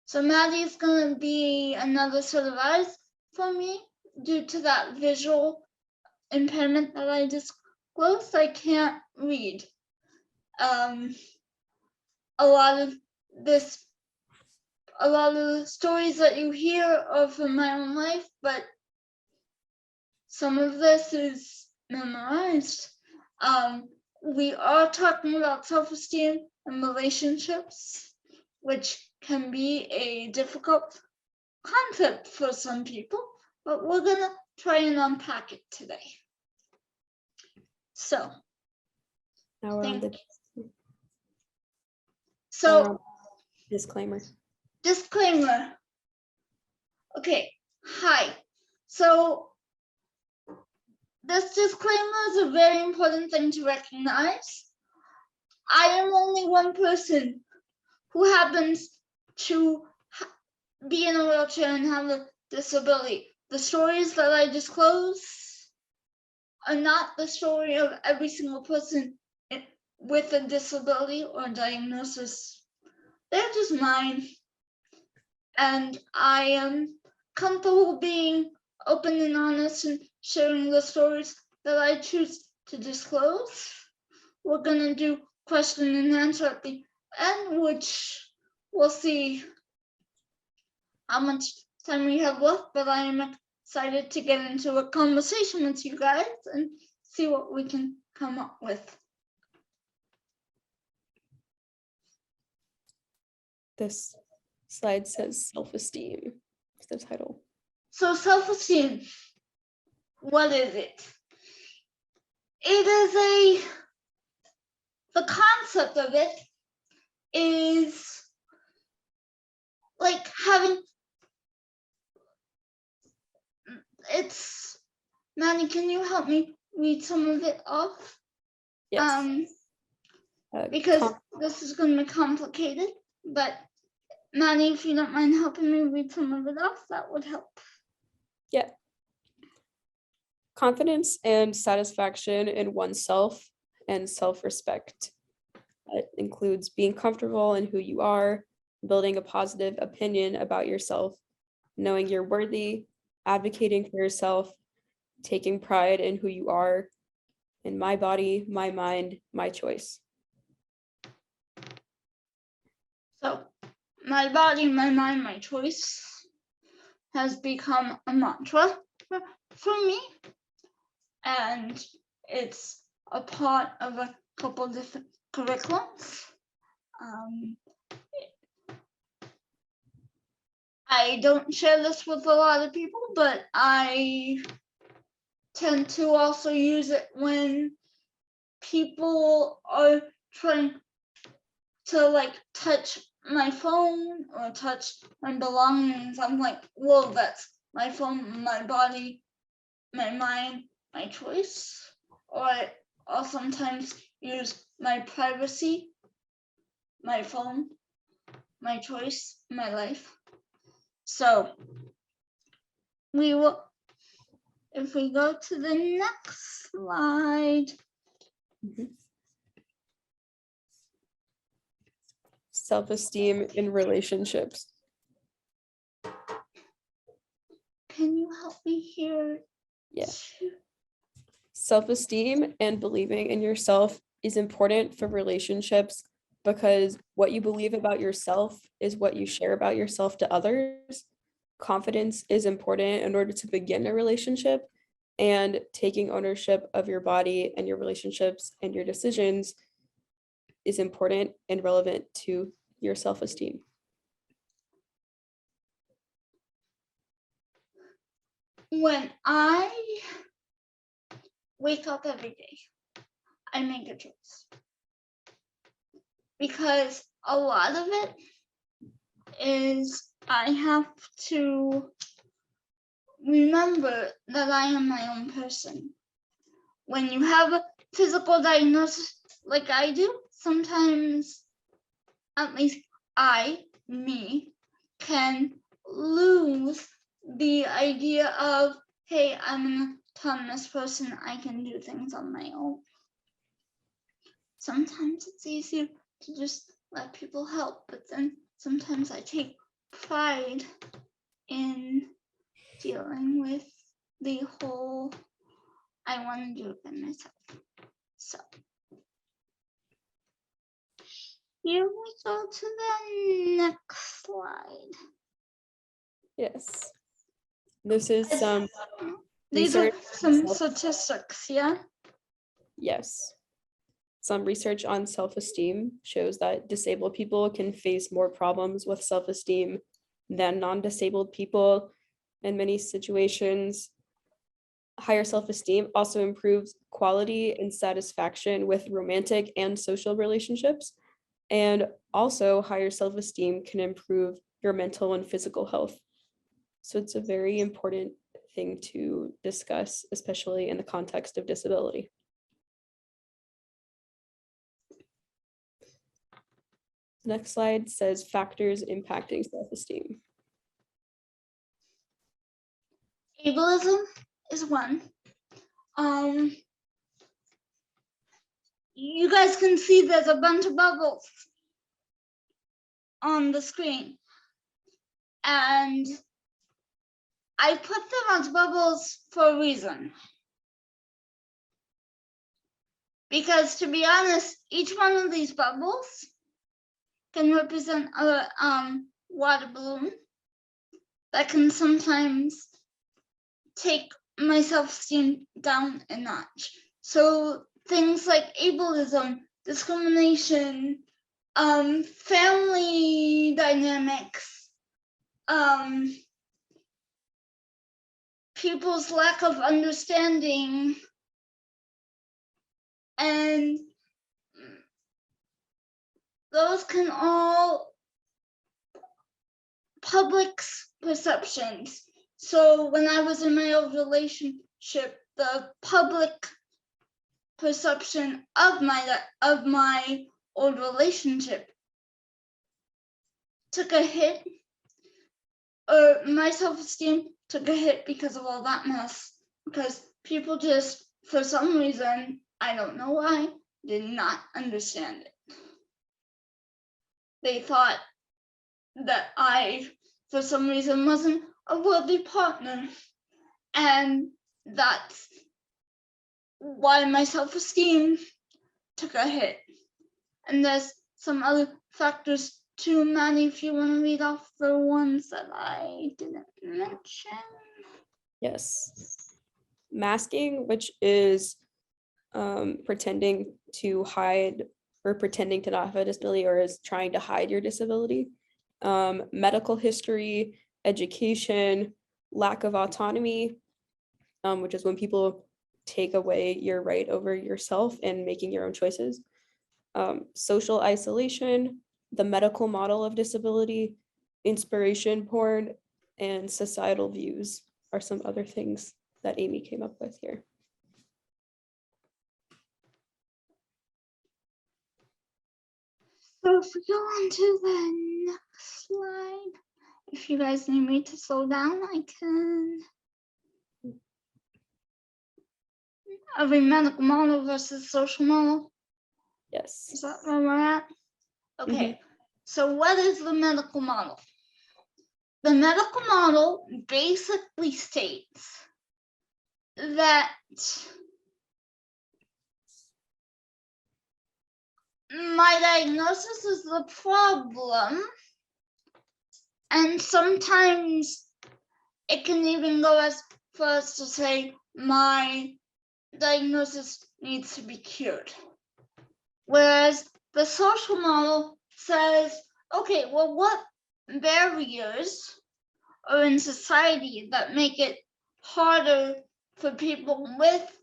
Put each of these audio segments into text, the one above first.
So Maddie's going to be another set of eyes for me due to that visual impairment that I disclosed. I can't read. A lot of the stories that you hear are from my own life, but some of this is memorized. We are talking about self-esteem and relationships, which can be a difficult concept for some people, but we're gonna try and unpack it today. So, now we're on the disclaimer. Okay, hi. So this disclaimer is a very important thing to recognize. I am only one person who happens to be in a wheelchair and have a disability. The stories that I disclose are not the story of every single person with a disability or diagnosis. They're just mine. And I am comfortable being open and honest and sharing the stories that I choose to disclose. We're gonna do question and answer at the end, which we'll see how much time we have left, but I am excited to get into a conversation with you guys and see what we can come up with. This slide says self-esteem. What's the title? So self-esteem, what is it? The concept of it is like having, Manny, can you help me read some of it off? Yes. Because this is going to be complicated, but Manny, if you don't mind helping me read some of it off, that would help. Yeah. Confidence and satisfaction in oneself and self-respect. It includes being comfortable in who you are, building a positive opinion about yourself, knowing you're worthy, advocating for yourself, taking pride in who you are, in my body, my mind, my choice. So, my body, my mind, my choice has become a mantra for me, and it's a part of a couple different curriculums. I don't share this with a lot of people, but I tend to also use it when people are trying to like touch my phone or touch my belongings. I'm like, whoa, that's my phone, my body, my mind, my choice. Or I'll sometimes use my privacy, my phone, my choice, my life. So we will, if we go to the next slide. Self-esteem in relationships. Can you help me here? Yeah. Self-esteem and believing in yourself is important for relationships because what you believe about yourself is what you share about yourself to others. Confidence is important in order to begin a relationship, and taking ownership of your body and your relationships and your decisions is important and relevant to your self-esteem. When I wake up every day, I make a choice. Because a lot of it is I have to remember that I am my own person. When you have a physical diagnosis like I do, sometimes, at least me, can lose the idea of, hey, I'm an autonomous person, I can do things on my own. Sometimes it's easier to just let people help, but then sometimes I take pride in dealing with the whole I want to do it by myself. So here we go to the next slide. Yes. This is some These are research. some statistics, yeah? Yes. Some research on self-esteem shows that disabled people can face more problems with self-esteem than non-disabled people in many situations. Higher self-esteem also improves quality and satisfaction with romantic and social relationships. And also, higher self-esteem can improve your mental and physical health. So it's a very important thing to discuss, especially in the context of disability. Next slide says factors impacting self-esteem. Ableism is one. You guys can see there's a bunch of bubbles on the screen. And I put them as bubbles for a reason. Because to be honest, each one of these bubbles can represent a water balloon that can sometimes take my self-esteem down a notch. So things like ableism, discrimination, family dynamics, people's lack of understanding, and those can all public perceptions. So when I was in my old relationship, the public perception of my old relationship took a hit, or my self-esteem took a hit because of all that mess. Because people just, for some reason, I don't know why, did not understand it. They thought that I, for some reason, wasn't a worthy partner. And that's why my self-esteem took a hit. And there's some other factors too, Maddie, if you want to read off the ones that I didn't mention. Yes. Masking, which is pretending to hide or pretending to not have a disability or is trying to hide your disability. Medical history, education, lack of autonomy, which is when people take away your right over yourself and making your own choices. Social isolation, the medical model of disability, inspiration porn, and societal views are some other things that Amy came up with here. So if we go on to the next slide, if you guys need me to slow down, I can. Are we medical model versus social model? Yes. Is that where we're at? Okay, So what is the medical model? The medical model basically states that my diagnosis is the problem, and sometimes it can even go as far as to say my diagnosis needs to be cured. Whereas the social model says, okay, well, what barriers are in society that make it harder for people with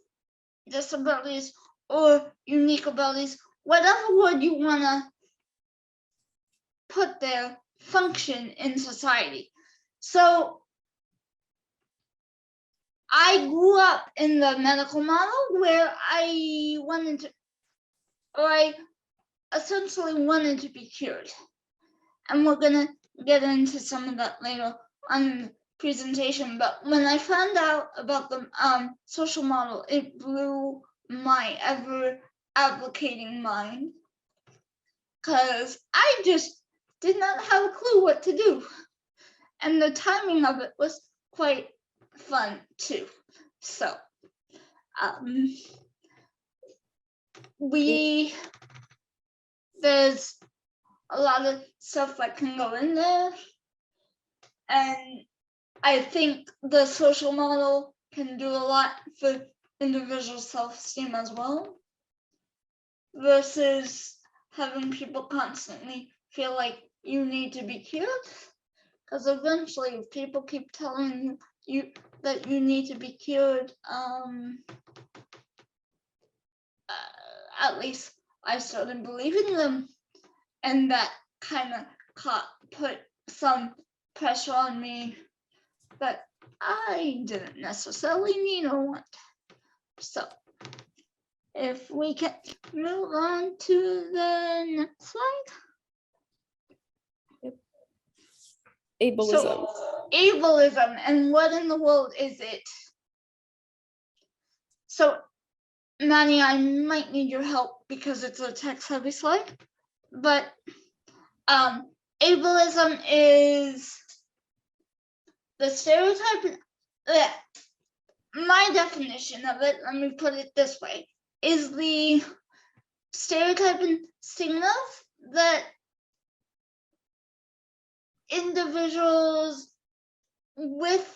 disabilities or unique abilities, whatever word you want to put there, function in society. So I grew up in the medical model where I essentially wanted to be cured. And we're gonna get into some of that later on presentation, but when I found out about the social model, it blew my ever advocating mind, because I just did not have a clue what to do. and the timing of it was quite fun too. So there's a lot of stuff that can go in there, and I think the social model can do a lot for individual self-esteem as well, versus having people constantly feel like you need to be cured, because eventually if people keep telling you that you need to be cured, at least I started believing them, and that kind of put some pressure on me that I didn't necessarily need or want. So if we can move on to the next slide. Ableism. So, ableism, and what in the world is it? So, Manny, I might need your help because it's a text-heavy slide, but ableism is the stereotype. My definition of it, let me put it this way, is the stereotype and stigmas that individuals without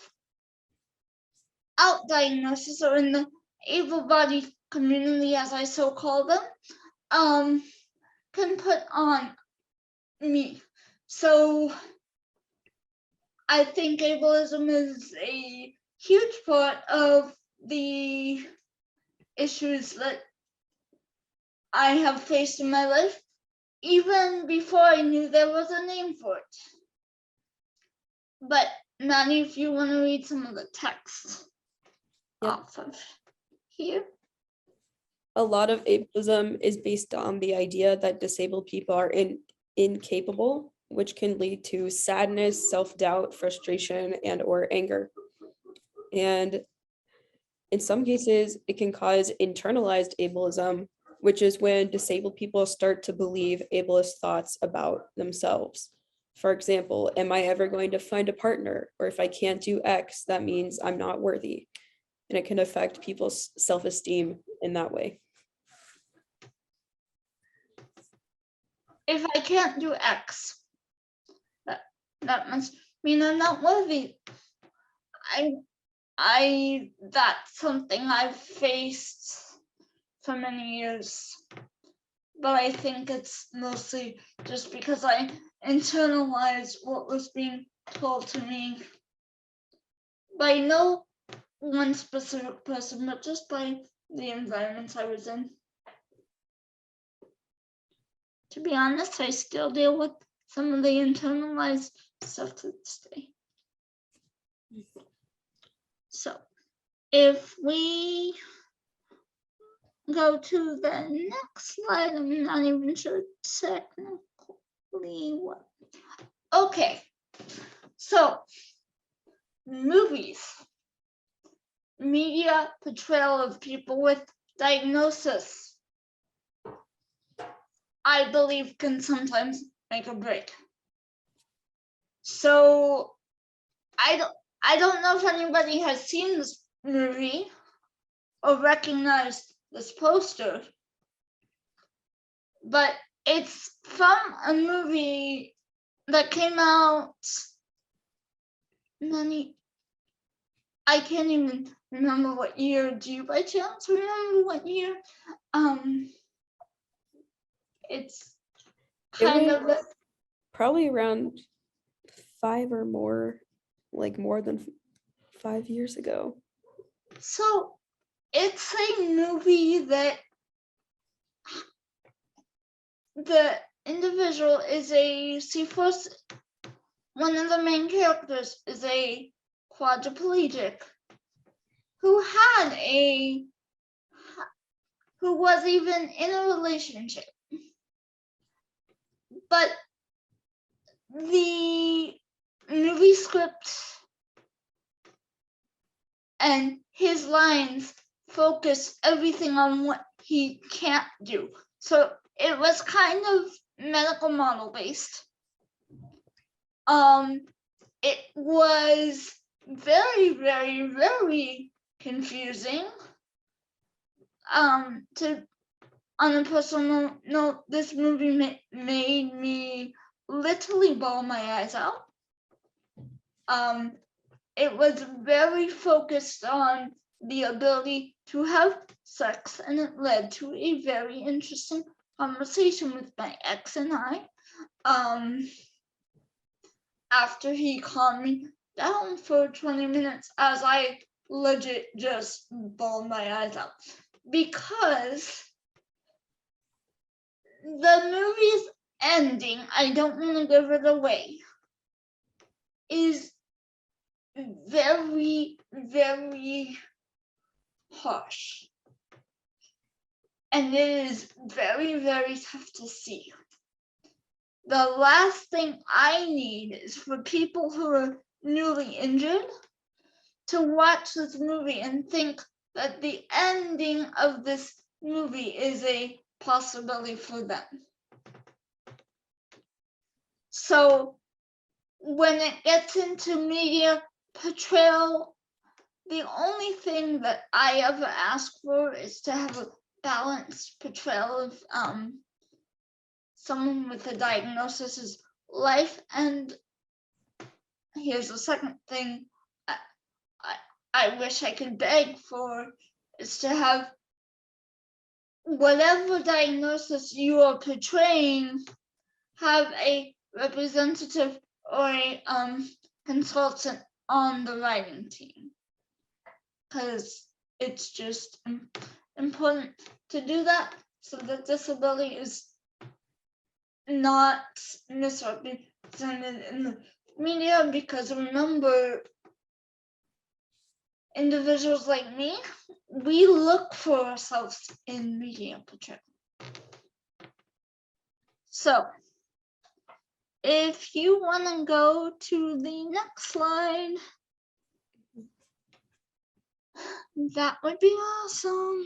diagnosis, or in the able-bodied community, as I so call them, can put on me. So I think ableism is a huge part of the issues that I have faced in my life, even before I knew there was a name for it. But Manny, if you want to read some of the text off of here. A lot of ableism is based on the idea that disabled people are incapable, which can lead to sadness, self-doubt, frustration, and or anger. And in some cases, it can cause internalized ableism, which is when disabled people start to believe ableist thoughts about themselves. For example, am I ever going to find a partner? Or if I can't do X, that means I'm not worthy. And it can affect people's self-esteem in that way. If I can't do X, that must mean I'm not worthy. That's something I've faced for many years, but I think it's mostly just because I internalized what was being told to me by no one specific person, but just by the environments I was in. To be honest, I still deal with some of the internalized stuff to this day. So if we go to the next slide, I'm not even sure technically what. Okay, so movies, media portrayal of people with diagnosis, I believe can sometimes make or break. So I don't know if anybody has seen this movie or recognized this poster, but it's from a movie that came out, I can't even remember what year. Do you by chance remember what year? It's kind of probably around 5 or more, like more than 5 years ago. So it's a movie that the individual is a C4, one of the main characters is a quadriplegic who was even in a relationship. But the movie script and his lines focus everything on what he can't do. So it was kind of medical model based. it was very, very, very confusing. On a personal note, this movie made me literally bawl my eyes out. It was very focused on the ability to have sex, and it led to a very interesting conversation with my ex and I. After he calmed me down for 20 minutes, as I legit just bawled my eyes out, because the movie's ending, I don't want to give it away, is very, very harsh. And it is very, very tough to see. The last thing I need is for people who are newly injured to watch this movie and think that the ending of this movie is a possibility for them. So when it gets into media portrayal, the only thing that I ever ask for is to have a balanced portrayal of someone with a diagnosis' life. And here's the second thing I wish I could beg for, is to have whatever diagnosis you are portraying have a representative or a consultant on the writing team, because it's just important to do that so that disability is not misrepresented in the media. Because remember, individuals like me, we look for ourselves in media portrayal. So if you want to go to the next slide, that would be awesome.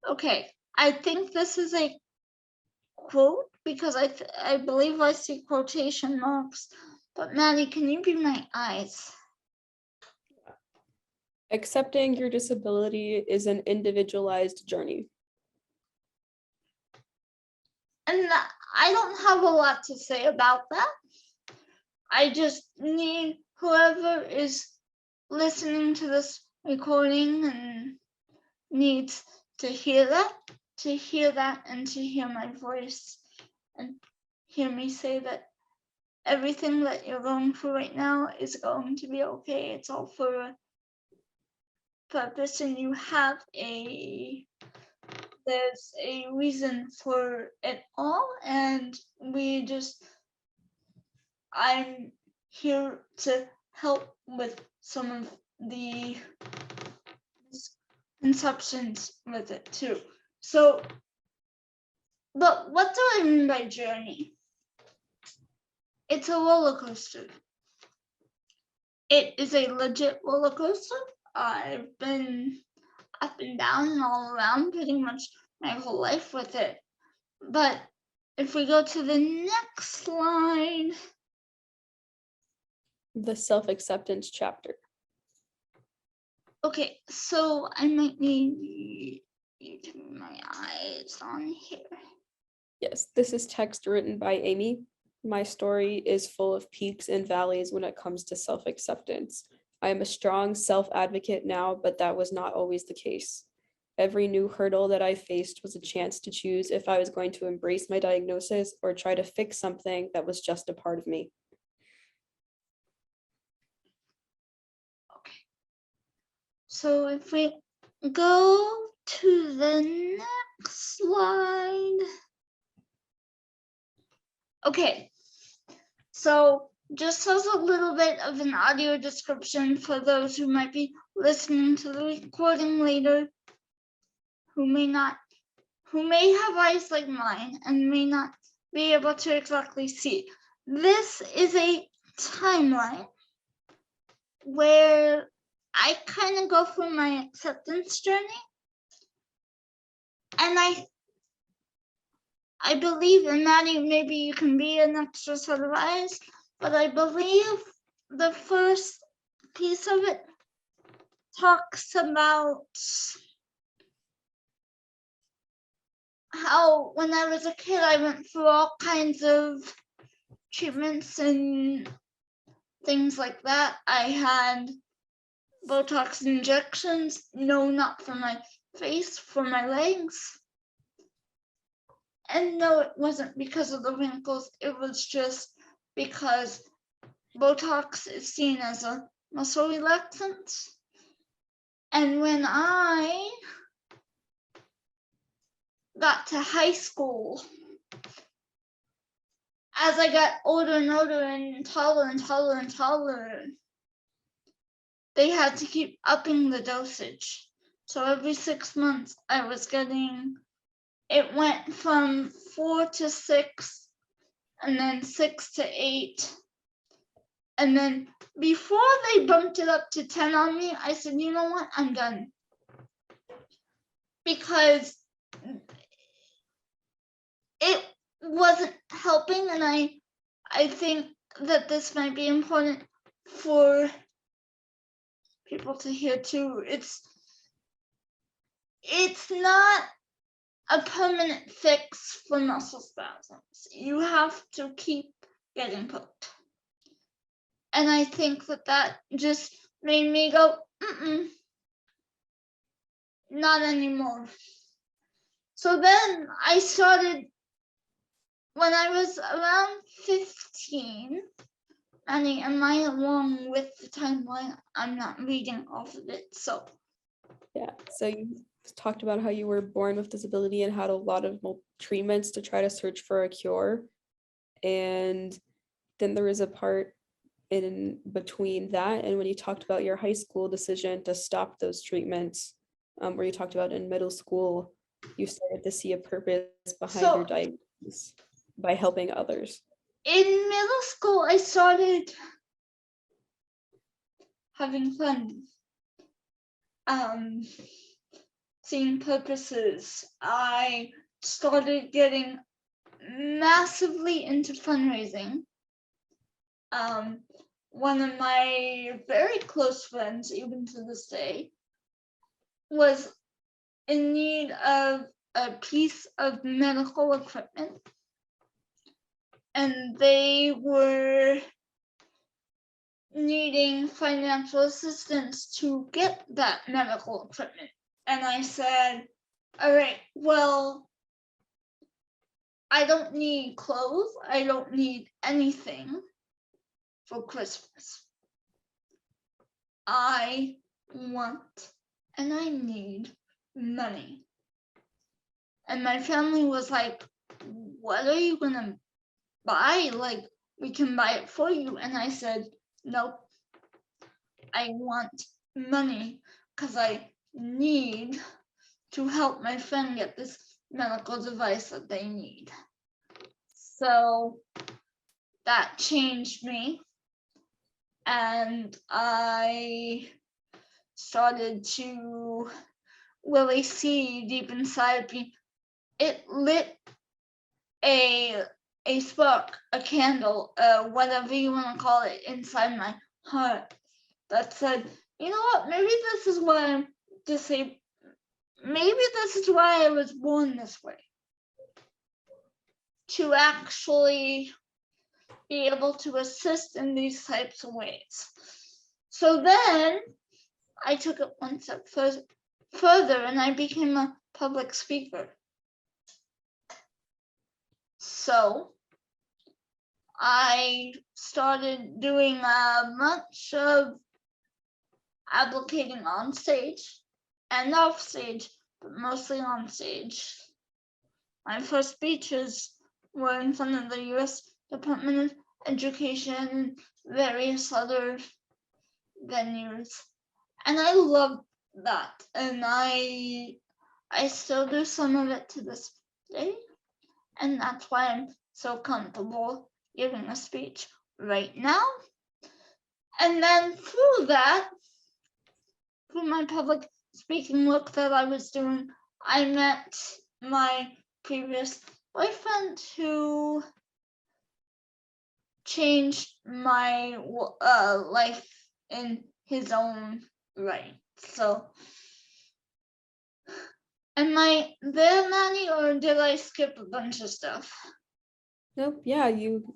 Okay, I think this is a quote, because I believe I see quotation marks, but Maddie, can you be my eyes? Accepting your disability is an individualized journey. And I don't have a lot to say about that. I just need whoever is listening to this recording and needs to hear that, and to hear my voice and hear me say that everything that you're going through right now is going to be okay. It's all for a purpose, and there's a reason for it all, and I'm here to help with some of the misconceptions with it too. So, but what do I mean by journey? It's a roller coaster. It is a legit roller coaster. I've been up and down and all around pretty much my whole life with it. But if we go to the next slide, The self-acceptance chapter. okay, so I might need you to move my eyes on here. Yes, this is text written by Amy. My story is full of peaks and valleys when it comes to self-acceptance. I am a strong self-advocate now, but that was not always the case. Every new hurdle that I faced was a chance to choose if I was going to embrace my diagnosis or try to fix something that was just a part of me. Okay. So if we go to the next slide. Okay, so just as a little bit of an audio description for those who might be listening to the recording later, who may have eyes like mine and may not be able to exactly see. This is a timeline where I kind of go through my acceptance journey, and I believe, and Maddie, maybe you can be an extra set of eyes, but I believe the first piece of it talks about how when I was a kid, I went through all kinds of treatments and things like that. I had Botox injections, no, not for my face, for my legs. And no, it wasn't because of the wrinkles, it was just because Botox is seen as a muscle relaxant. And when I got to high school, as I got older and older and taller and taller and taller, they had to keep upping the dosage. So every 6 months I was getting, it went from 4 to 6 and then 6 to 8. And then before they bumped it up to 10 on me, I said, you know what, I'm done. Because it wasn't helping, and I think that this might be important for people to hear too. It's not a permanent fix for muscle spasms. You have to keep getting poked. And I think that just made me go, not anymore. So then I started, when I was around 15, Annie, am I along with the timeline? I'm not reading off of it, so. Yeah, so you talked about how you were born with disability and had a lot of treatments to try to search for a cure. And then there was a part in between that and when you talked about your high school decision to stop those treatments, where you talked about in middle school, you started to see a purpose behind your diagnosis by helping others. In middle school, I started having fun, seeing purposes. I started getting massively into fundraising. One of my very close friends, even to this day, was in need of a piece of medical equipment, and they were needing financial assistance to get that medical equipment. And I said, all right, well, I don't need clothes. I don't need anything for Christmas. I want and I need money. And my family was like, what are you gonna buy? Like, we can buy it for you. And I said, nope, I want money because I need to help my friend get this medical device that they need. So that changed me, and I started to really see deep inside of me. It lit a spark, a candle, whatever you want to call it, inside my heart that said, you know what, maybe this is why I'm disabled. Maybe this is why I was born this way. To actually be able to assist in these types of ways. So then I took it one step further and I became a public speaker. So I started doing a bunch of advocating on stage and off stage, but mostly on stage. My first speeches were in front of the U.S. Department of Education and various other venues. And I love that. And I still do some of it to this day. And that's why I'm so comfortable giving a speech right now. And then through that, through my public speaking work that I was doing, I met my previous boyfriend who changed my life in his own right. So, am I there, Maddie, or did I skip a bunch of stuff? Nope. Yeah, you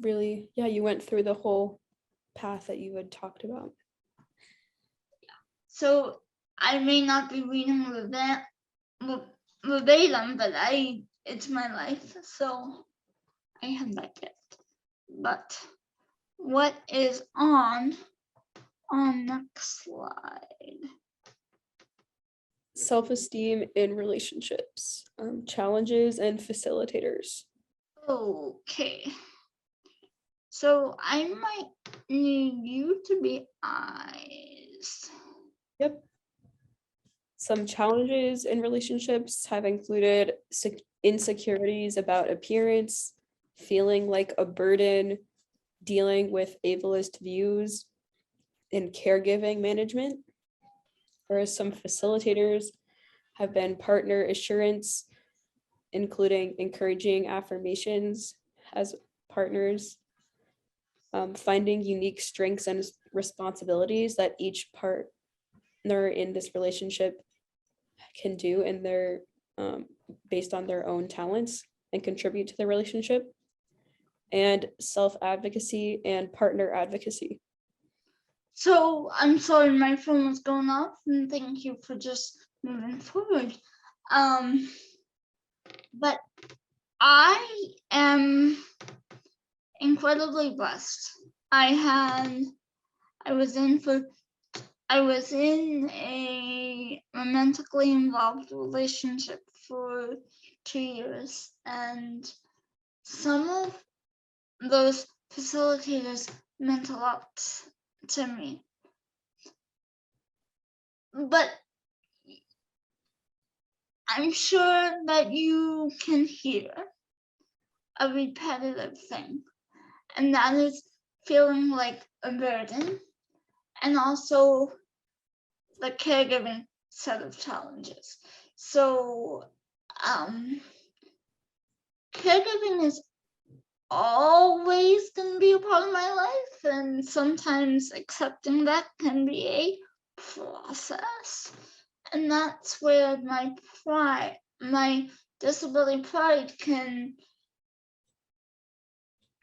went through the whole path that you had talked about. So I may not be reading verbatim, but it's my life, so I have that gift. But what is on next slide? Self-esteem in relationships, challenges and facilitators. Okay. So I might need you to be eyes. Yep. Some challenges in relationships have included insecurities about appearance, feeling like a burden, dealing with ableist views, and caregiving management. Whereas some facilitators have been partner assurance, including encouraging affirmations as partners, finding unique strengths and responsibilities that each partner in this relationship can do in their based on their own talents and contribute to the relationship, and self-advocacy and partner advocacy. So I'm sorry, my phone was going off, and thank you for just moving forward. But I am incredibly blessed. I was in a romantically involved relationship for 2 years, and some of those facilitators meant a lot to me. But I'm sure that you can hear a repetitive thing, and that is feeling like a burden, and also the caregiving set of challenges. So, caregiving is always going to be a part of my life, and sometimes accepting that can be a process. And that's where my disability pride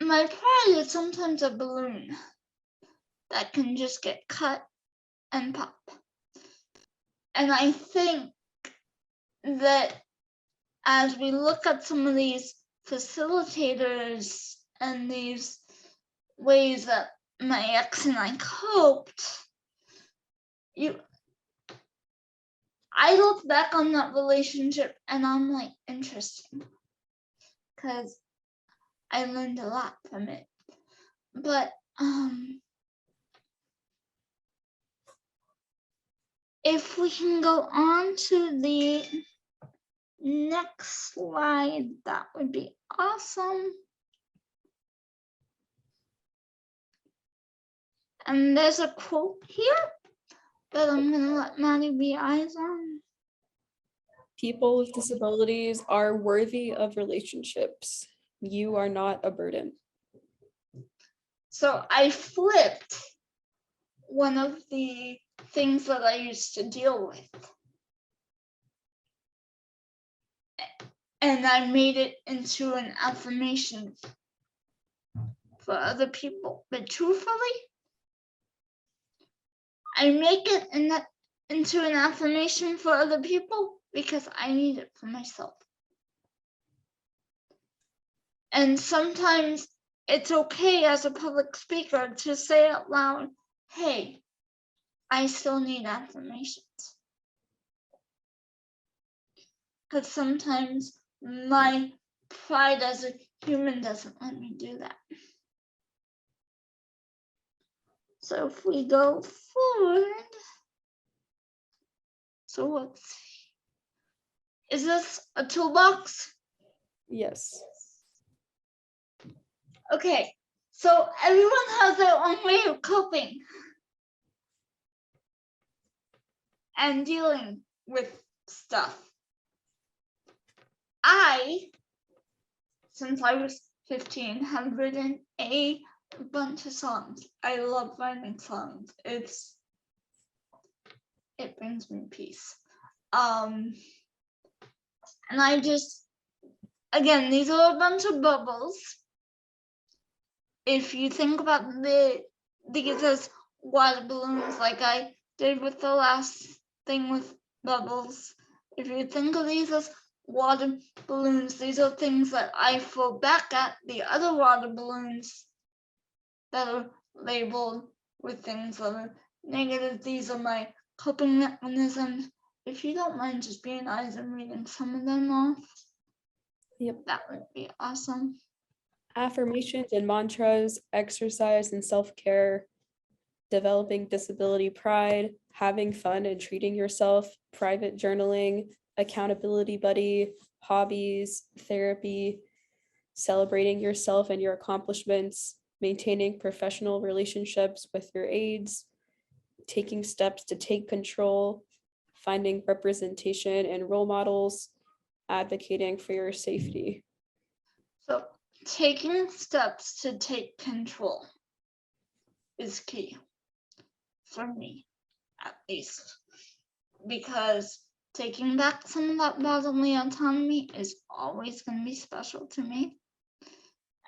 my pride is sometimes a balloon that can just get cut and pop. And I think that as we look at some of these facilitators and these ways that my ex and I coped, I look back on that relationship and I'm like, interesting, because I learned a lot from it. But if we can go on to the next slide, that would be awesome. And there's a quote here that I'm gonna let Maddie be eyes on. People with disabilities are worthy of relationships. You are not a burden. So I flipped one of the things that I used to deal with, and I made it into an affirmation for other people. But truthfully, I make it into an affirmation for other people because I need it for myself. And sometimes it's okay as a public speaker to say out loud, hey, I still need affirmations. Because sometimes my pride as a human doesn't let me do that. So if we go forward, so let's see. Is this a toolbox? Yes. Okay, so everyone has their own way of coping and dealing with stuff. Since I was 15 have written a bunch of songs. I love writing songs. It brings me peace. And I just, again, these are a bunch of bubbles. If you think about these as water balloons, like I did with the last thing with bubbles, if you think of these as water balloons, these are things that I throw back at the other water balloons that are labeled with things that are negative. These are my coping mechanisms. If you don't mind just being nice and reading some of them off, that would be awesome. Affirmations and mantras, exercise and self-care, developing disability pride, having fun and treating yourself, private journaling, accountability buddy, hobbies, therapy, celebrating yourself and your accomplishments, maintaining professional relationships with your aides, taking steps to take control, finding representation and role models, advocating for your safety. So taking steps to take control is key for me, at least, because taking back some of that bodily autonomy is always going to be special to me.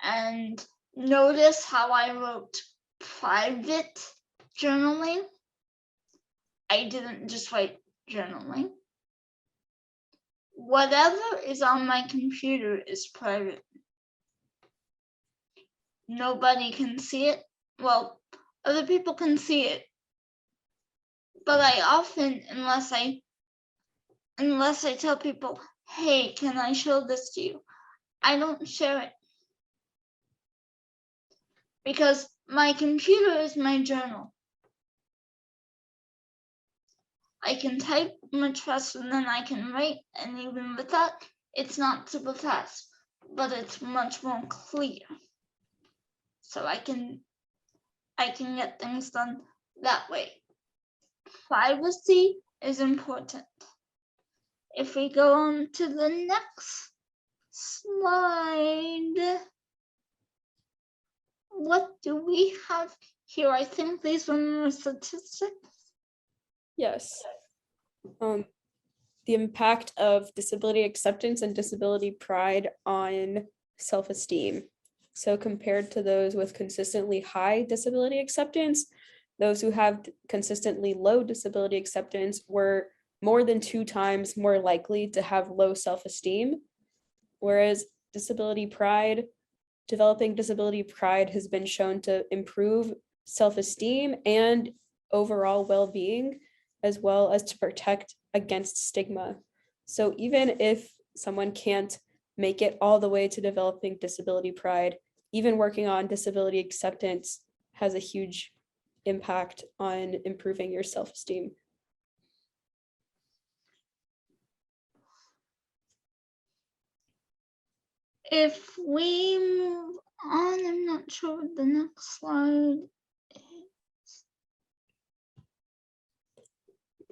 And notice how I wrote private journaling. I didn't just write journaling. Whatever is on my computer is private. Nobody can see it. Well, other people can see it, but I often, unless I tell people, hey, can I show this to you? I don't share it. Because my computer is my journal. I can type much faster than I can write, and even with that, it's not super fast, but it's much more clear. So I can get things done that way. Privacy is important. If we go on to the next slide, what do we have here? I think these were statistics. Yes. The impact of disability acceptance and disability pride on self-esteem. So compared to those with consistently high disability acceptance, those who have consistently low disability acceptance were more than 2 times more likely to have low self-esteem, whereas developing disability pride has been shown to improve self-esteem and overall well-being, as well as to protect against stigma. So even if someone can't make it all the way to developing disability pride, even working on disability acceptance has a huge impact on improving your self-esteem. If we move on, I'm not sure what the next slide is.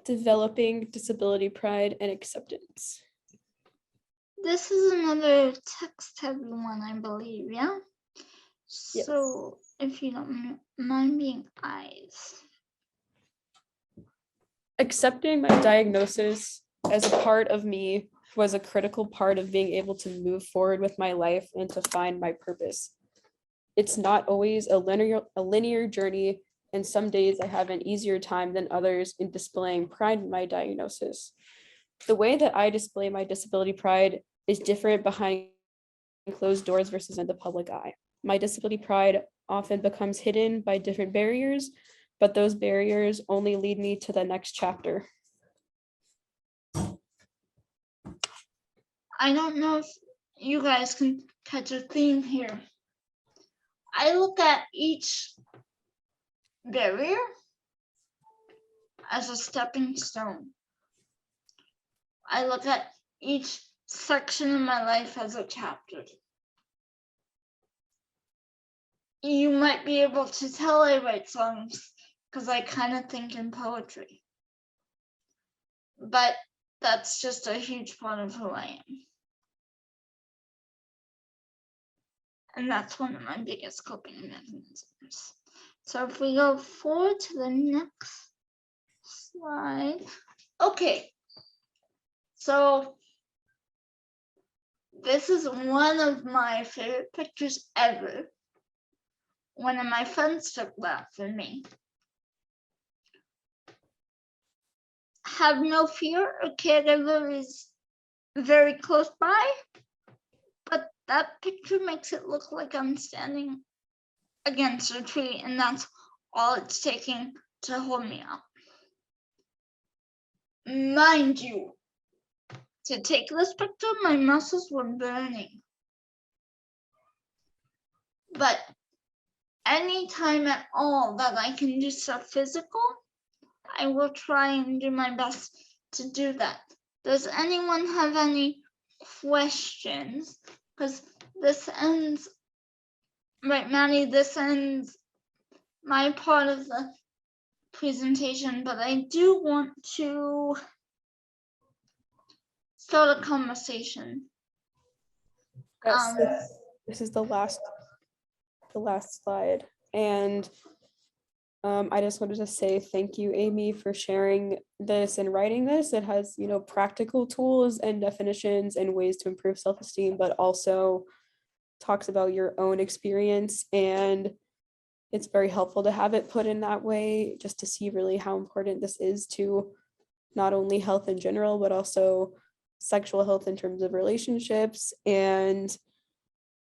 Developing disability pride and acceptance. This is another text-heavy one, I believe, yeah? Yes. So if you don't mind being eyes. Accepting my diagnosis as a part of me was a critical part of being able to move forward with my life and to find my purpose. It's not always a linear journey, and some days I have an easier time than others in displaying pride in my diagnosis. The way that I display my disability pride is different behind closed doors versus in the public eye. My disability pride often becomes hidden by different barriers, but those barriers only lead me to the next chapter. I don't know if you guys can catch a theme here. I look at each barrier as a stepping stone. I look at each section of my life as a chapter. You might be able to tell I write songs because I kind of think in poetry. But that's just a huge part of who I am. And that's one of my biggest coping mechanisms. So if we go forward to the next slide. Okay. So this is one of my favorite pictures ever. One of my friends took that for me. Have no fear, a caregiver is very close by, but that picture makes it look like I'm standing against a tree, and that's all it's taking to hold me up. Mind you, to take this picture, my muscles were burning. But anytime at all that I can do stuff physical, I will try and do my best to do that. Does anyone have any questions? Because this ends, right, Maddie, this ends my part of the presentation, but I do want to start a conversation. Yes, this is the last slide. And I just wanted to say thank you, Amy, for sharing this and writing this. It has, practical tools and definitions and ways to improve self-esteem, but also talks about your own experience. And it's very helpful to have it put in that way, just to see really how important this is to not only health in general, but also sexual health in terms of relationships. And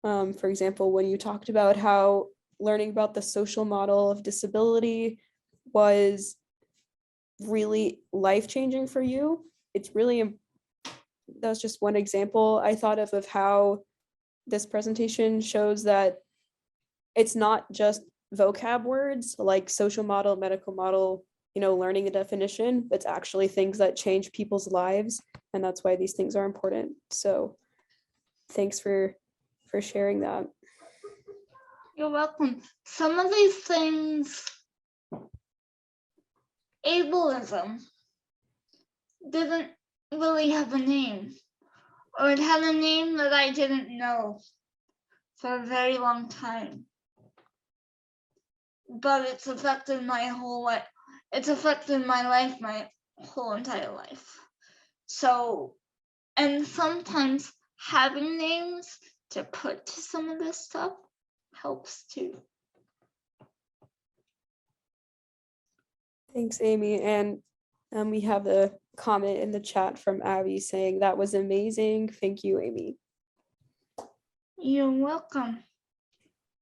for example, when you talked about how learning about the social model of disability was really life-changing for you, it's really, that's just one example I thought of how this presentation shows that it's not just vocab words like social model, medical model, learning a definition. It's actually things that change people's lives, and that's why these things are important. So thanks for sharing that. You're welcome. Some of these things, ableism, didn't really have a name, or it had a name that I didn't know for a very long time. But it's affected my whole life. It's affected my life, my whole entire life. So, and sometimes having names to put to some of this stuff helps too. Thanks, Amy. And we have a comment in the chat from Abby saying that was amazing. Thank you, Amy. You're welcome.